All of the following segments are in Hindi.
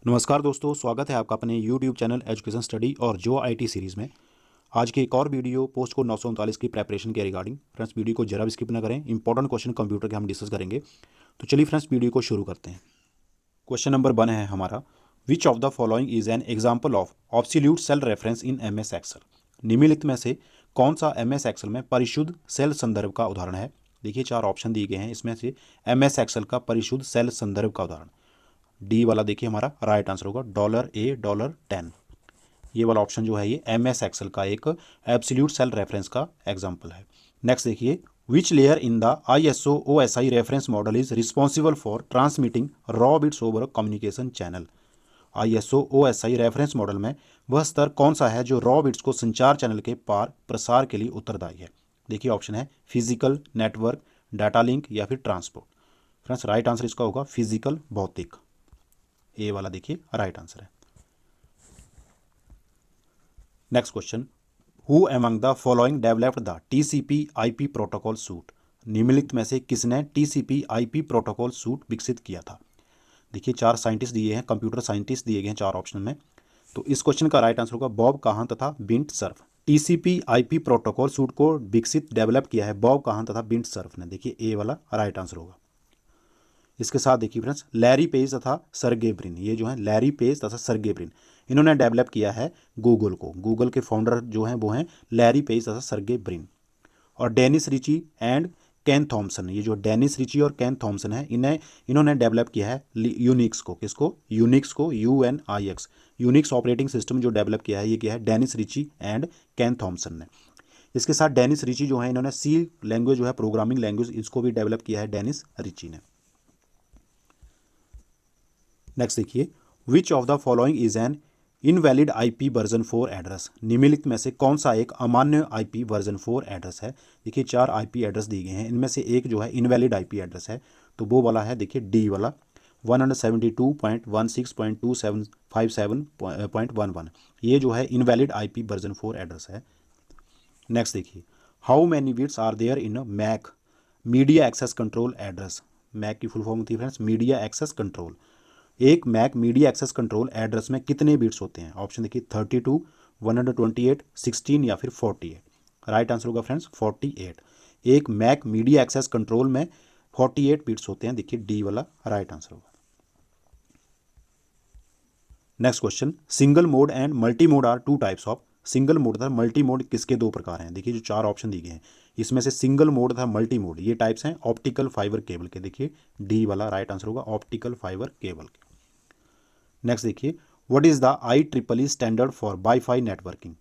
नमस्कार दोस्तों, स्वागत है आपका अपने YouTube चैनल एजुकेशन स्टडी और जो आईटी सीरीज़ में। आज की एक और वीडियो पोस्ट कोड 939 की प्रेपरेशन के रिगार्डिंग। फ्रेंड्स, वीडियो को जरा भी स्किप ना करें, इंपॉर्टेंट क्वेश्चन कंप्यूटर के हम डिस्कस करेंगे। तो चलिए फ्रेंड्स, वीडियो को शुरू करते हैं। क्वेश्चन नंबर 1 है हमारा, which of the following is an example of absolute cell reference in MS Excel. निम्नलिखित में से कौन सा MS एक्सेल में परिशुद्ध सेल संदर्भ का उदाहरण है। देखिए 4 ऑप्शन दिए गए हैं, इसमें से MS एक्सेल का परिशुद्ध सेल संदर्भ का उदाहरण डी वाला देखिए हमारा राइट आंसर होगा $A $10। ये वाला ऑप्शन जो है ये MS एक्सेल का एक एब्सोल्यूट सेल रेफरेंस का एग्जांपल है। नेक्स्ट देखिए, which layer in the ISO OSI reference model is responsible for transmitting raw bits over communication channel. ISO OSI reference model में वह स्तर कौन सा है जो रॉ बिट्स को संचार चैनल के पार प्रसार के लिए उत्तरदायी है। देखिए ऑप्शन है फिजिकल, नेटवर्क, डाटा लिंक या फिर ट्रांसपोर्ट। फ्रेंड्स, राइट आंसर इसका होगा फिजिकल, भौतिक। ए वाला देखिए राइट आंसर है। Next question, who among the following developed the TCP/IP protocol suit. निम्नलिखित में से किसने TCP/IP प्रोटोकॉल सूट विकसित किया था। देखिए 4 साइंटिस्ट दिए हैं, कंप्यूटर साइंटिस्ट दिए गए हैं 4 ऑप्शन में। तो इस क्वेश्चन का राइट आंसर होगा बॉब काहन तथा बिंट सर्फ। TCP/IP प्रोटोकॉल सूट को विकसित डेवलप किया है बॉब काहन तथा बिंट सर्फ ने। देखिए ए वाला राइट आंसर होगा। इसके साथ देखिए फ्रेंड्स, लैरी पेज तथा सर्गे ब्रिन, ये जो है लैरी पेज तथा सर्गे ब्रिन, इन्होंने डेवलप किया है गूगल को। गूगल के फाउंडर जो हैं वो हैं लैरी पेज तथा सर्गे ब्रिन। और Dennis Ritchie and Ken Thompson, ये जो डेनिस रिची और केन थॉमसन है, इन्होंने डेवलप किया है यूनिक्स को। किसको? यूनिक्स को, UNIX। यूनिक्स ऑपरेटिंग सिस्टम जो डेवलप किया है ये किया है Dennis Ritchie and Ken Thompson ने। इसके साथ डेनिस रिची जो है इन्होंने C लैंग्वेज जो है प्रोग्रामिंग लैंग्वेज, इसको भी डेवलप किया है डेनिस रिची ने। नेक्स्ट देखिए, विच of the following is N invalid IP version 4 address. निम्नलिखित में से कौन सा एक अमान्य IP वर्जन 4 एड्रेस है। देखिए 4 IP एड्रेस दिए गए हैं, इनमें से एक जो है इनवैलिड IP एड्रेस है, तो वो वाला है देखिए डी वाला 172.16.2757.11। ये जो है इनवैलिड IP वर्जन 4 एड्रेस है। नेक्स्ट देखिए, how many bits are there in MAC media access control address. MAC की फुल फॉर्म होती है फ्रेंड्स मीडिया एक्सेस कंट्रोल। एक MAC media access control address में कितने बिट्स होते हैं। ऑप्शन देखिए 32, 128, 16 या फिर 48। राइट आंसर होगा फ्रेंड्स 48। एक मैक मीडिया एक्सेस कंट्रोल में 48 बिट्स होते हैं। देखिए डी वाला राइट आंसर होगा। Next question, single mode and multi mode are 2 types of. Single mode तथा मल्टी मोड किसके 2 प्रकार हैं। देखिए जो 4 ऑप्शन दिए गए हैं, इसमें से सिंगल मोड तथा मल्टी मोड ये टाइप्स हैं ऑप्टिकल फाइबर केबल के। देखिए डी वाला राइट आंसर होगा ऑप्टिकल फाइबर केबल के। नेक्स्ट देखिए, what is the IEEE standard for wifi networking.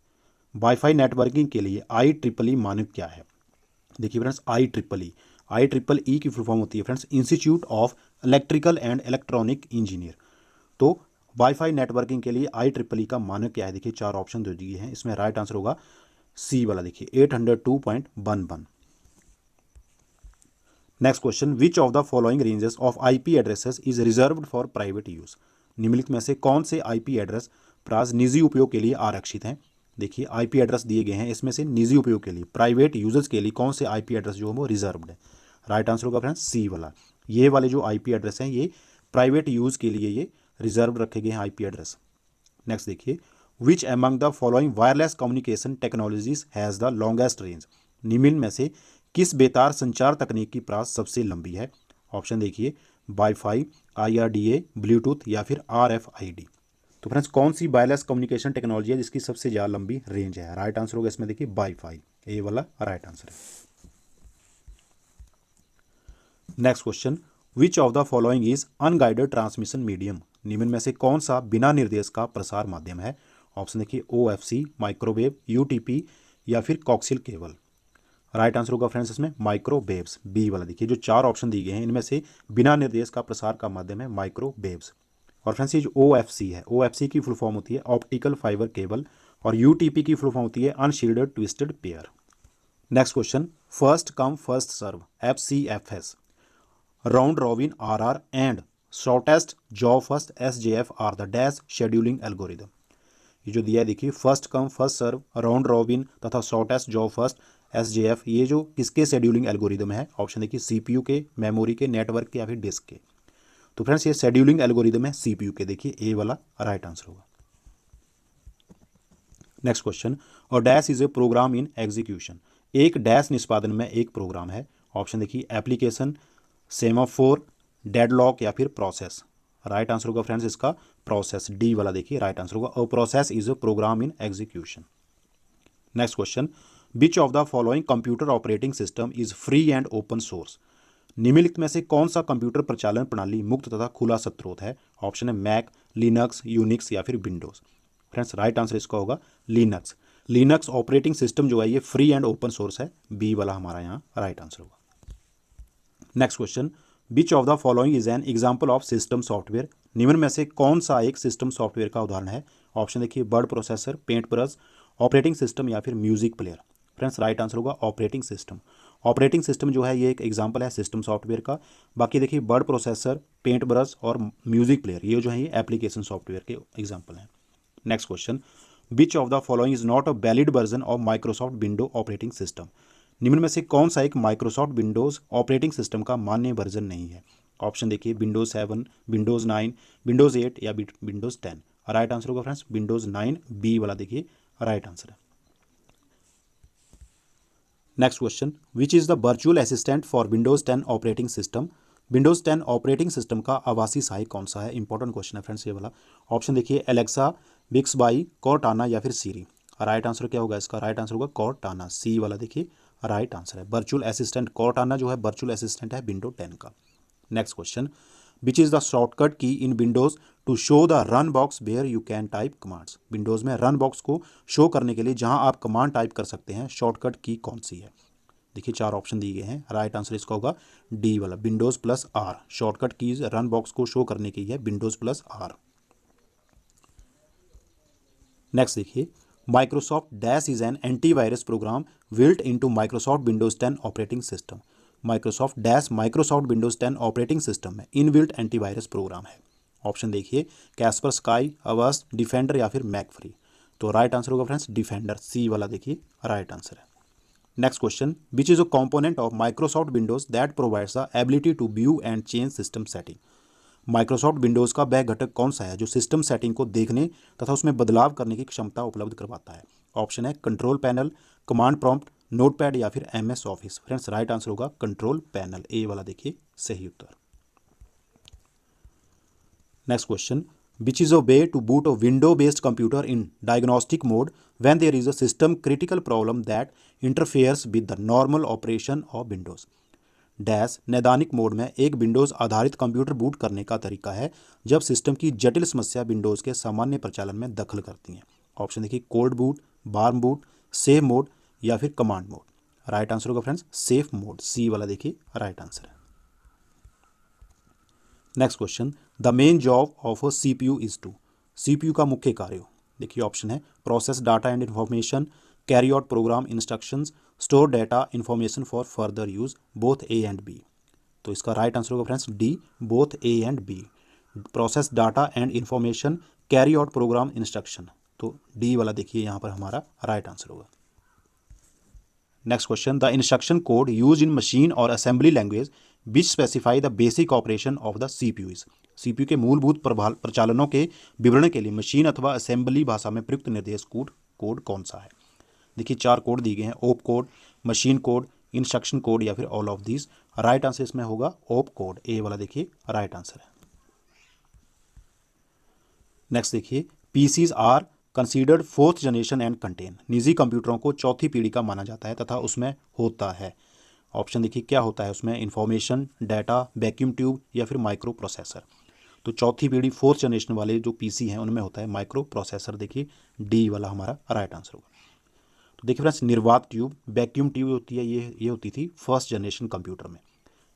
Wifi networking के लिए IEEE मानक क्या है। देखिए फ्रेंड्स, IEEE की फुल फॉर्म होती है friends institute of electrical and electronic engineer. तो वाईफाई नेटवर्किंग के लिए IEEE का मानक क्या है। देखिए 4 ऑप्शन दे दिए हैं, इसमें राइट आंसर होगा सी वाला देखिए 802.11। Next question, which of the following ranges of IP addresses is reserved for private use. निम्नलिखित में से कौन से IP एड्रेस प्राज निजी उपयोग के लिए आरक्षित हैं। देखिए IP एड्रेस दिए गए हैं, इसमें से निजी उपयोग के लिए प्राइवेट यूजर्स के लिए कौन से IP एड्रेस जो है वो रिजर्व्ड है। राइट आंसर होगा फ्रेंड्स सी वाला। ये वाले जो IP एड्रेस हैं ये प्राइवेट यूज के लिए ये रिजर्व रखे गए हैं IP एड्रेस। नेक्स्ट देखिए, which among the following wireless communication technologies has the longest range. निम्न में से किस बेतार संचार तकनीक की प्रास सबसे लंबी है। ऑप्शन देखिए वाईफाई, IRDA, ब्लूटूथ या फिर RFID। तो फ्रेंड्स, कौन सी वायरलेस कम्युनिकेशन टेक्नोलॉजी है जिसकी सबसे ज़्यादा लंबी रेंज है। राइट आंसर होगा इसमें देखिए वाईफाई, ए वाला राइट आंसर है। Next question, which of the following is unguided transmission medium. निम्न में से कौन सा बिना निर्देश का प्रसार माध्यम है। ऑप्शन देखिए OFC, माइक्रोवेव, UTP या फिर कॉक्सियल केबल। राइट आंसर होगा फ्रेंड्स इसमें माइक्रोवेव्स, बी वाला। देखिए जो 4 ऑप्शन दिए गए हैं इनमें से बिना निर्देश का प्रसार का माध्यम है माइक्रोवेव्स। और फ्रेंड्स ये जो OFC है, OFC की फुल फॉर्म होती है ऑप्टिकल फाइबर केबल, और UTP की फुल फॉर्म होती है unshielded twisted pair. Next question, first come first serve FCFS, round robin RR and shortest job first SJF are the dash scheduling algorithm. ये जो दिया है देखिए first come first serve, round robin तथा शॉर्टेस्ट जॉब फर्स्ट SJF, ये जो किसके शेड्यूलिंग एल्गोरिदम है। ऑप्शन देखिए CPU के, मेमोरी के, नेटवर्क के या फिर डिस्क के। तो फ्रेंड्स ये शेड्यूलिंग एल्गोरिदम है CPU के, देखिए ए वाला राइट आंसर होगा। नेक्स्ट क्वेश्चन, और dash is a program in execution. एक डैश निष्पादन में एक प्रोग्राम है। ऑप्शन देखिए एप्लीकेशन, सेमाफोर, डेडलॉक या फिर प्रोसेस। राइट आंसर होगा फ्रेंड्स इसका प्रोसेस, डी वाला देखिए राइट आंसर होगा। और process is a program in execution. Next question, which of the following computer operating system is free and open source. निम्नलिखित में से कौन सा कंप्यूटर प्रचालन प्रणाली मुक्त तथा खुला स्रोत है। ऑप्शन है मैक, लिनक्स, यूनिक्स या फिर विंडोज। फ्रेंड्स राइट आंसर इसका होगा लिनक्स। लिनक्स ऑपरेटिंग सिस्टम जो है ये फ्री एंड ओपन सोर्स है, बी वाला हमारा यहाँ राइट आंसर होगा। Next question, which of the following is an example of system software. निम्न में से कौन सा एक सिस्टम सॉफ्टवेयर का उदाहरण है। ऑप्शन देखिए word processor, paint brush, operating system या फिर music player. Friends right answer होगा ऑपरेटिंग सिस्टम। ऑपरेटिंग सिस्टम जो है ये एक एग्जाम्पल है सिस्टम सॉफ्टवेयर का। बाकी देखिए वर्ड प्रोसेसर, पेंट ब्रश और म्यूजिक प्लेयर ये जो है ये एप्लीकेशन सॉफ्टवेयर के एग्जाम्पल हैं। Next question, which of the following is not a valid version of Microsoft window operating system. निम्न में से कौन सा एक माइक्रोसॉफ्ट विंडोज ऑपरेटिंग सिस्टम का मान्य वर्जन नहीं है। ऑप्शन देखिए विंडोज 7, विंडोज 9, विंडोज 8 या विंडोज 10। राइट आंसर होगा फ्रेंड्स विंडोज 9, बी वाला देखिए राइट आंसर है। Next question, which is the virtual assistant for Windows 10 operating system. Windows 10 operating system का आभासी सहायक कौन सा है। इंपॉर्टेंट क्वेश्चन है फ्रेंड्स ये वाला। ऑप्शन देखिए एलेक्सा, बिक्सबाई, कॉर्टाना या फिर सीरी। राइट आंसर क्या होगा इसका, राइट आंसर होगा कॉर्टाना, सी वाला देखिए राइट आंसर है। वर्चुअल असिस्टेंट कॉर्टाना जो है वर्चुअल असिस्टेंट है विंडो 10 का। Next question, which is the shortcut की इन Windows to show the run box where you can type commands. Windows में रन बॉक्स को शो करने के लिए जहां आप कमांड टाइप कर सकते हैं, शॉर्टकट की कौन सी है। देखिए 4 ऑप्शन दिए गए हैं, राइट आंसर इसका होगा डी वाला Windows plus R. Shortcut keys run box को शो करने की है विंडोज प्लस आर। नेक्स्ट देखिए, Microsoft dash is an antivirus program built into Microsoft Windows 10 operating system. Microsoft dash Microsoft Windows 10 operating system में इनबिल्ट एंटीवायरस प्रोग्राम है। ऑप्शन देखिए कैस्पर स्काई, अवस्ट, डिफेंडर या फिर मैक फ्री। तो राइट आंसर होगा फ्रेंड्स डिफेंडर, सी वाला देखिए राइट आंसर है। Next question, which is a component of Microsoft Windows that provides the ability to view and change system setting. Microsoft Windows का वह घटक कौन सा है जो सिस्टम सेटिंग को देखने तथा उसमें बदलाव करने की क्षमता उपलब्ध करवाता है। ऑप्शन है control panel, command prompt, notepad या फिर MS office. Friends right answer होगा कंट्रोल पैनल, ए वाला देखिए सही उत्तर। Next question, which is a way to boot a window based computer in diagnostic mode when there is a system critical problem that interferes with the normal operation of Windows. Dash नैदानिक मोड में एक विंडोज़ आधारित कंप्यूटर बूट करने का तरीका है जब सिस्टम की जटिल समस्या विंडोज़ के सामान्य प्रचालन में दखल करती हैं। ऑप्शन देखिए cold boot, warm boot, safe mode या फिर कमांड मोड। राइट आंसर होगा फ्रेंड्स सेफ मोड, सी वाला देखिए राइट आंसर है। Next question, the main job of a CPU is to. CPU का मुख्य कार्य देखिए ऑप्शन है process data and information, carry out program instructions, store data information for further use, both A and B. तो इसका राइट आंसर होगा friends D, both A and B. Process data and information, carry out program instruction. तो डी वाला देखिए यहाँ पर हमारा राइट आंसर होगा। Next question, the instruction code use in machine और assembly language which specify the basic operation of the CPU is. CPU के मूलभूत प्रचालनों के विवरण के लिए मशीन अथवा असेंबली भाषा में प्रयुक्त निर्देश कोड कौन सा है। देखिए 4 कोड दिए गए हैं, op code, machine code, instruction code या फिर all of this. Right answer इसमें होगा ओप कोड, ए वाला देखिए राइट आंसर है। नेक्स्ट देखिए, PCs are considered 4th generation and contain. निजी कंप्यूटरों को चौथी पीढ़ी का माना जाता है तथा उसमें होता है। ऑप्शन देखिए क्या होता है उसमें, इंफॉर्मेशन, डाटा, वैक्यूम ट्यूब या फिर माइक्रो प्रोसेसर। तो चौथी पीढ़ी 4th जनरेशन वाले जो PC हैं उनमें होता है माइक्रो प्रोसेसर, देखिए डी वाला हमारा राइट आंसर होगा। तो देखिए फ्रेंड्स निर्वात ट्यूब, वैक्यूम ट्यूब होती है, ये होती थी 1st जनरेशन कंप्यूटर में।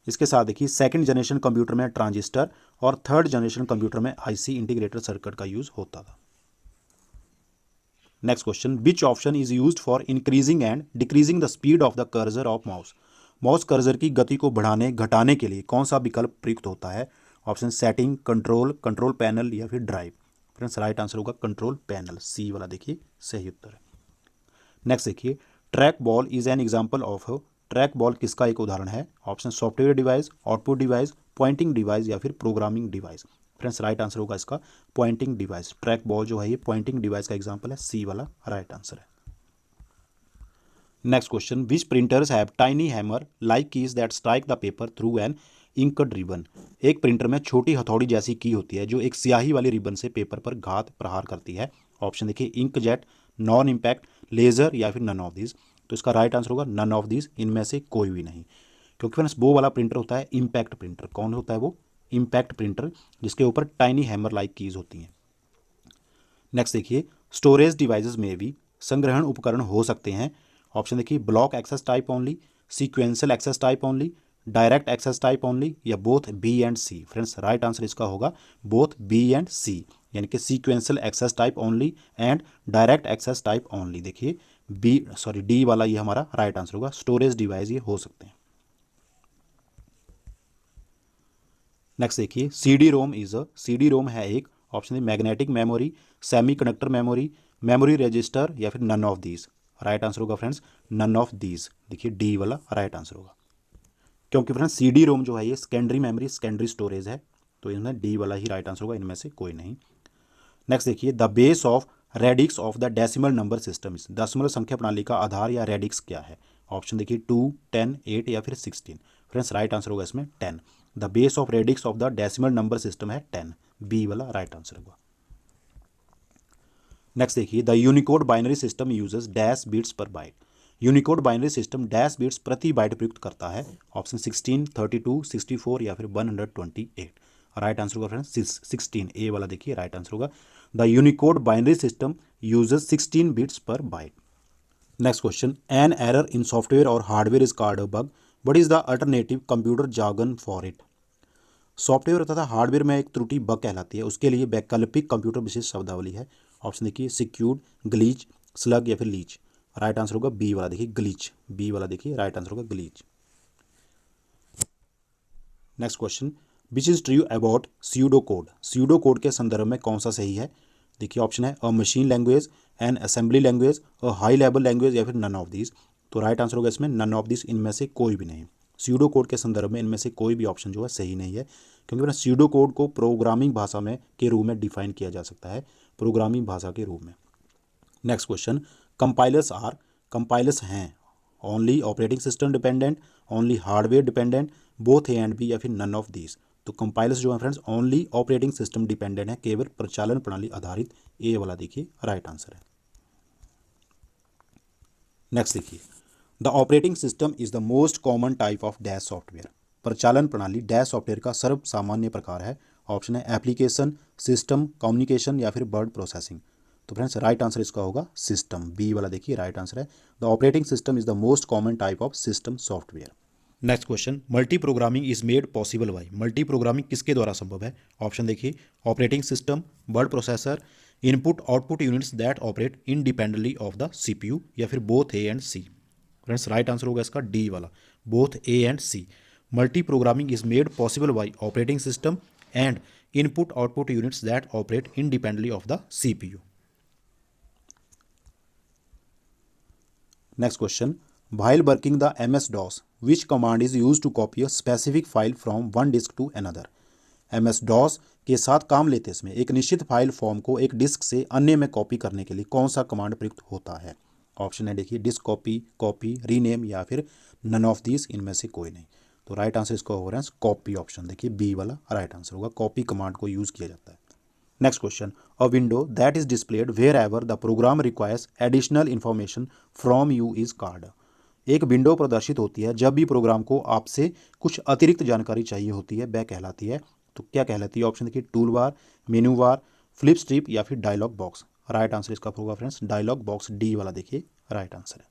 इसके साथ देखिए 2nd जनरेशन कंप्यूटर में ट्रांजिस्टर और 3rd जनरेशन कंप्यूटर में IC इंटीग्रेटेड सर्किट का यूज होता था। Next question, which option is used for increasing and decreasing the speed of the cursor of mouse. Mouse cursor की गति को बढ़ाने घटाने के लिए कौन सा विकल्प प्रयुक्त होता है। Option setting, control, control panel या फिर ड्राइव। फ्रेंड्स राइट आंसर होगा कंट्रोल पैनल, सी वाला देखिए सही उत्तर है। नेक्स्ट देखिए, track ball is an example of. Track ball किसका एक उदाहरण है। Option software device, output device, pointing device या फिर programming device. Friends right answer होगा इसका पॉइंटिंग डिवाइस। ट्रैक बॉल जो है ये पॉइंटिंग डिवाइस का एग्जाम्पल है, सी वाला राइट आंसर है। Next question, which printers have tiny hammer like keys that strike the paper through an inked ribbon. एक प्रिंटर में छोटी हथौड़ी जैसी की होती है जो एक स्याही वाली रिबन से पेपर पर घात प्रहार करती है। ऑप्शन देखिए इंकजेट, नॉन इम्पैक्ट, लेजर या फिर नन ऑफ दिस। तो इसका राइट आंसर होगा नन ऑफ दिस, इनमें से कोई भी नहीं, क्योंकि फ्रेंड्स वो वाला प्रिंटर होता है इम्पैक्ट प्रिंटर। कौन होता है वो? इम्पैक्ट प्रिंटर, जिसके ऊपर टाइनी हैमर लाइक कीज होती हैं। नेक्स्ट देखिए, स्टोरेज डिवाइसेस में भी संग्रहण उपकरण हो सकते हैं। ऑप्शन देखिए block access type only, sequential access type only, direct access type only या both B and C. Friends right answer इसका होगा बोथ बी एंड सी, यानी कि sequential access type only and direct access type only. देखिए डी वाला ये हमारा राइट आंसर होगा। स्टोरेज डिवाइस ये हो सकते हैं। नेक्स्ट देखिए, सी डी रोम है एक। Option magnetic memory, semiconductor memory, memory register या फिर none of these. Right answer होगा फ्रेंड्स नन ऑफ दीज। देखिए डी वाला राइट आंसर होगा, क्योंकि फ्रेंड्स सी डी रोम जो है ये सेकेंडरी मेमोरी, सेकेंडरी स्टोरेज है, तो इनमें डी वाला ही राइट आंसर होगा, इनमें से कोई नहीं। नेक्स्ट देखिए, the base of radix of the decimal number system, दशमलव संख्या प्रणाली का आधार या रेडिक्स क्या है? ऑप्शन देखिए 2, 10, 8 या फिर 16। फ्रेंड्स राइट आंसर होगा इसमें 10। The base of radix of the decimal number system है 10, बी वाला राइट आंसर होगा। नेक्स्ट देखिए, the Unicode binary system uses dash bits per byte. Unicode binary system dash bits प्रति बाइट प्रयुक्त करता है। ऑप्शन 16, 32, 64 या फिर 128। राइट आंसर होगा फ्रेंड्स 16, ए वाला देखिए राइट आंसर होगा। The Unicode binary system uses 16 bits per byte. Next question, an error in software और hardware is called a bug, what is the alternative computer jargon for it. Software तथा हार्डवेयर में एक त्रुटि बग कहलाती है, उसके लिए वैकल्पिक कंप्यूटर विशेष शब्दावली है। ऑप्शन देखिए सिक्यूड, ग्लीच, स्लग या फिर लीच। राइट आंसर होगा बी वाला देखिए ग्लीच, बी वाला देखिए राइट आंसर होगा glitch. Next question, which is true about pseudo code. Pseudo code के संदर्भ में कौन सा सही है? देखिए ऑप्शन है अ machine language, N assembly language, a high level language या फिर नन ऑफ दिस। तो राइट आंसर होगा इसमें नन ऑफ दिस, इनमें से कोई भी नहीं। स्यूडो कोड के संदर्भ में इनमें से कोई भी ऑप्शन जो है सही नहीं है, क्योंकि स्यूडो कोड को प्रोग्रामिंग भाषा में के रूप में डिफाइन किया जा सकता है, प्रोग्रामिंग भाषा के रूप में। नेक्स्ट क्वेश्चन, कंपाइलर्स हैं only operating system dependent, only hardware dependent, both A and B या फिर नन ऑफ दीज। तो कंपाइलर्स जो है friends only operating system dependent है, केवल प्रचालन प्रणाली आधारित, ए वाला देखिए राइट आंसर है। नेक्स्ट देखिए, the operating system is the most common type of dash software. प्रचालन प्रणाली डैश सॉफ्टवेयर का सर्वसामान्य प्रकार है। ऑप्शन है एप्लीकेशन, सिस्टम, कम्युनिकेशन या फिर वर्ड प्रोसेसिंग। तो फ्रेंड्स राइट आंसर इसका होगा सिस्टम, बी वाला देखिए राइट आंसर है। The operating system is the most common type of system software. Next question, multi programming is made possible by. Multi programming किसके द्वारा संभव है? ऑप्शन देखिए operating system, word processor, input output units that operate independently of the CPU या फिर both A and C. Friends right answer होगा इसका डी वाला, both A and C. Multi programming is made possible by operating system and input output units that operate independently of the CPU. Next question, while working the MS-DOS, which command is used to copy a specific file from one disk to another? MS-DOS के साथ काम लेते समय एक निश्चित फाइल फॉर्म को एक डिस्क से अन्य में कॉपी करने के लिए कौन सा कमांड प्रयुक्त होता है? ऑप्शन है देखिए डिस्क कॉपी, रीनेम या फिर नन ऑफ दिस, इनमें से कोई नहीं। तो राइट आंसर इसका होगा कॉपी, ऑप्शन देखिए बी वाला राइट आंसर होगा, कॉपी कमांड को यूज़ किया जाता है। Next question, a window that is displayed wherever the program requires additional information from you is called. एक विंडो प्रदर्शित होती है जब भी प्रोग्राम को आपसे कुछ अतिरिक्त जानकारी चाहिए होती है, वह कहलाती है। तो क्या कहलाती है? ऑप्शन देखिए टूल बार, मेनू बार, फ्लिप स्ट्रिप या फिर डायलॉग बॉक्स। राइट आंसर इसका होगा फ्रेंड्स डायलॉग बॉक्स, डी वाला देखिए राइट आंसर है।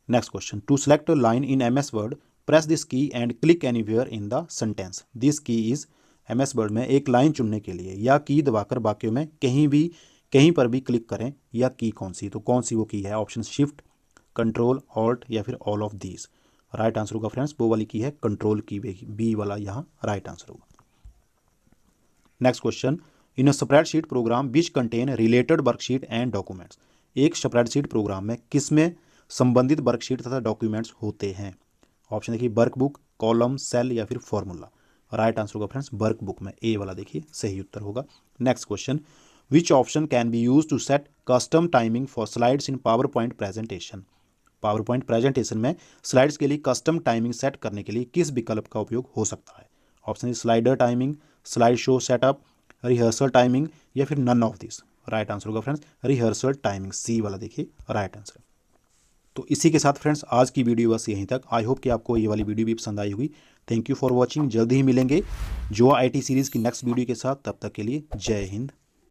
Next question, to select line in MS Word press this key and click anywhere in the sentence. This key is MS Word में एक लाइन चुनने के लिए या की दबाकर वाक्यों में कहीं पर भी क्लिक करें, या की कौन सी? तो कौन सी वो की है? ऑप्शन शिफ्ट, कंट्रोल, ऑल्ट या फिर all of these. Right answer होगा फ्रेंड्स वो वाली की है कंट्रोल की, बी वाला यहाँ राइट आंसर होगा। Next question, in a spreadsheet programme which contain related worksheet and documents. एक स्प्रेडशीट प्रोग्राम में किसमें संबंधित वर्कशीट तथा डॉक्यूमेंट्स होते हैं? ऑप्शन देखिए वर्कबुक, कॉलम, सेल या फिर फॉर्मूला। राइट आंसर होगा फ्रेंड्स वर्क बुक में, ए वाला देखिए सही उत्तर होगा। Next question, which option can be use to set custom timing for slides in PowerPoint presentation. PowerPoint presentation में स्लाइड्स के लिए कस्टम टाइमिंग सेट करने के लिए किस विकल्प का उपयोग हो सकता है। ऑप्शन है slider timing, slide show setup, rehearsal timing या फिर none of this. Right answer होगा फ्रेंड्स रिहर्सल टाइमिंग, सी वाला देखिए राइट आंसर। तो इसी के साथ फ्रेंड्स आज की वीडियो बस यहीं तक। आई होप कि आपको ये वाली वीडियो भी पसंद आई होगी। Thank you for watching. जल्दी ही मिलेंगे जो IT सीरीज़ की नेक्स्ट वीडियो के साथ, तब तक के लिए जय हिंद।